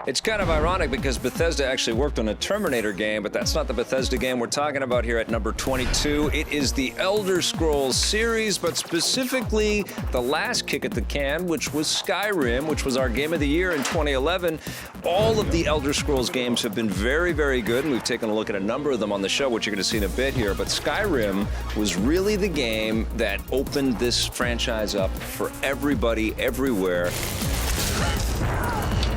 It's kind of ironic because Bethesda actually worked on a Terminator game, but that's not the Bethesda game we're talking about here at number 22. It is the Elder Scrolls series, but specifically the last kick at the can, which was Skyrim, which was our game of the year in 2011. All of the Elder Scrolls games have been very, very good, and we've taken a look at a number of them on the show, which you're going to see in a bit here. But Skyrim was really the game that opened this franchise up for everybody, everywhere.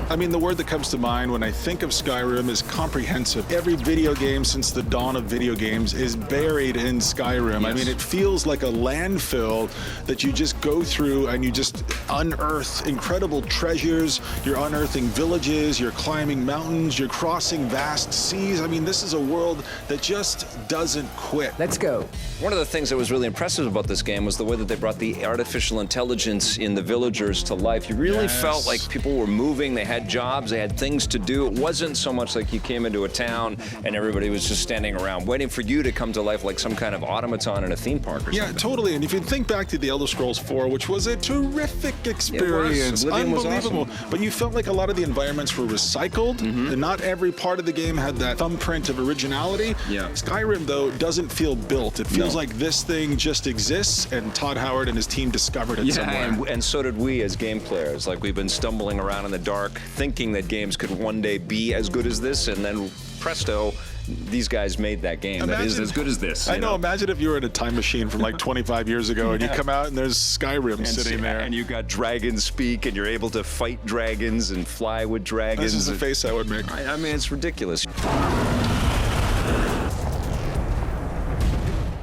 I mean, the word that comes to mind when I think of Skyrim is comprehensive. Every video game since the dawn of video games is buried in Skyrim. Yes. I mean, it feels like a landfill that you just go through and you just unearth incredible treasures. You're unearthing villages, you're climbing mountains, you're crossing vast seas. I mean, this is a world that just doesn't quit. Let's go. One of the things that was really impressive about this game was the way that they brought the artificial intelligence in the villagers to life. You really felt like people were moving, they had jobs, they had things to do. It wasn't so much like you came into a town and everybody was just standing around waiting for you to come to life like some kind of automaton in a theme park or something. Yeah, totally. And if you think back to the Elder Scrolls 4, which was a terrific experience, Oblivion was unbelievable, awesome. but you felt like a lot of the environments were recycled, and not every part of the game had that thumbprint of originality. Yeah. Skyrim, though, doesn't feel built. It feels like this thing just exists, and Todd Howard and his team discovered it somewhere. And so did we as game players. Like, we've been stumbling around in the dark, thinking that games could one day be as good as this, and then presto, these guys made that game that is as good as this. I know, imagine if you were in a time machine from like 25 years ago and you come out and there's Skyrim sitting there. And you got dragons speak, and you're able to fight dragons and fly with dragons. This is the face I would make. I mean, it's ridiculous.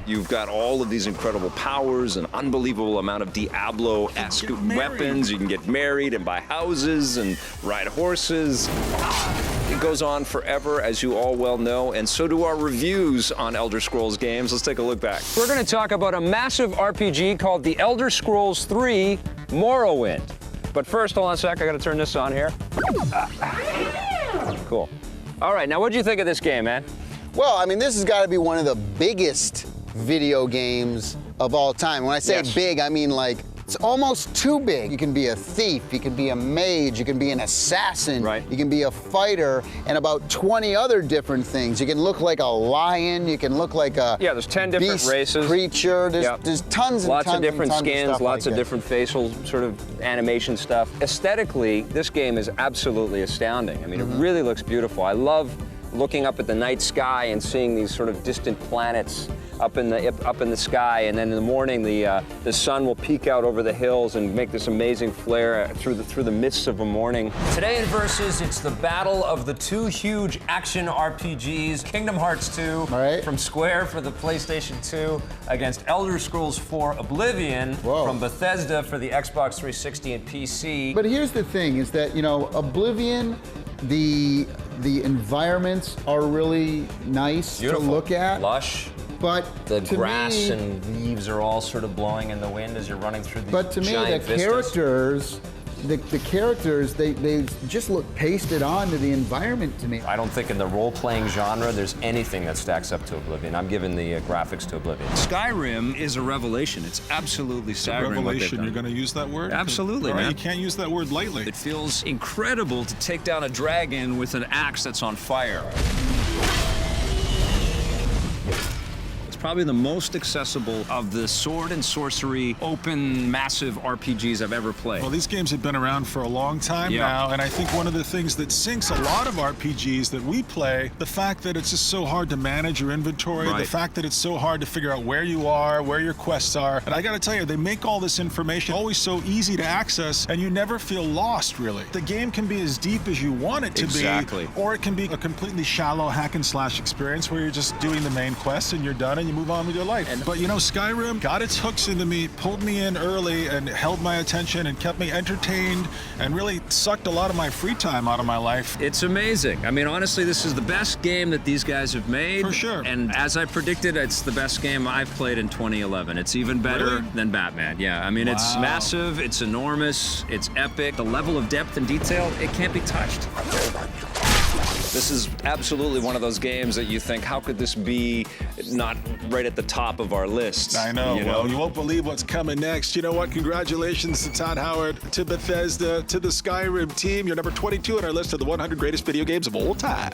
You've got all of these incredible powers, an unbelievable amount of Diablo-esque weapons. You can get married and buy houses and ride horses. It goes on forever, as you all well know, and so do our reviews on Elder Scrolls games. Let's take a look back. We're going to talk about a massive RPG called The Elder Scrolls 3 Morrowind. But first, hold on a sec, I got to turn this on here. Cool. All right, now what'd you think of this game, man? Well, I mean, this has got to be one of the biggest video games of all time. When I say big, I mean like it's almost too big. You can be a thief, you can be a mage, you can be an assassin, you can be a fighter, and about 20 other different things. You can look like a lion, you can look like a there's 10 different beast races. Creature. There's tons and lots tons of different and tons skins, of stuff lots like of that. different facial sort of animation stuff. Aesthetically, this game is absolutely astounding. I mean, it really looks beautiful. I love looking up at the night sky and seeing these sort of distant planets up in the sky, and then in the morning the sun will peek out over the hills and make this amazing flare through the mists of a morning. Today in Versus, it's the battle of the two huge action RPGs, Kingdom Hearts 2 from Square for the PlayStation 2 against Elder Scrolls 4 Oblivion from Bethesda for the Xbox 360 and PC. But here's the thing, is that, you know, Oblivion, the environments are really nice to look at. Lush. But the grass and leaves are all sort of blowing in the wind as you're running through these giant vistas. But to me, the characters, they just look pasted on to the environment to me. I don't think in the role-playing genre there's anything that stacks up to Oblivion. I'm giving the graphics to Oblivion. Skyrim is a revelation. It's absolutely staggering. Revelation, you're going to use that word? Absolutely, man. man. You can't use that word lightly. It feels incredible to take down a dragon with an axe that's on fire. Probably the most accessible of the sword and sorcery, open, massive RPGs I've ever played. Well, these games have been around for a long time now, and I think one of the things that sinks a lot of RPGs that we play, the fact that it's just so hard to manage your inventory, the fact that it's so hard to figure out where you are, where your quests are. And I gotta tell you, they make all this information always so easy to access, and you never feel lost, really. The game can be as deep as you want it to be, or it can be a completely shallow hack and slash experience where you're just doing the main quest and you're done and you move on with your life. But you know, Skyrim got its hooks into me, pulled me in early, and held my attention and kept me entertained and really sucked a lot of my free time out of my life. It's amazing. I mean, honestly, this is the best game that these guys have made. For sure. And as I predicted, it's the best game I've played in 2011. It's even better than Batman. Yeah, I mean, it's massive, it's enormous, it's epic. The level of depth and detail, it can't be touched. This is absolutely one of those games that you think, how could this be not right at the top of our list. I know. Well, you won't believe what's coming next. You know what? Congratulations to Todd Howard, to Bethesda, to the Skyrim team. You're number 22 on our list of the 100 greatest video games of all time.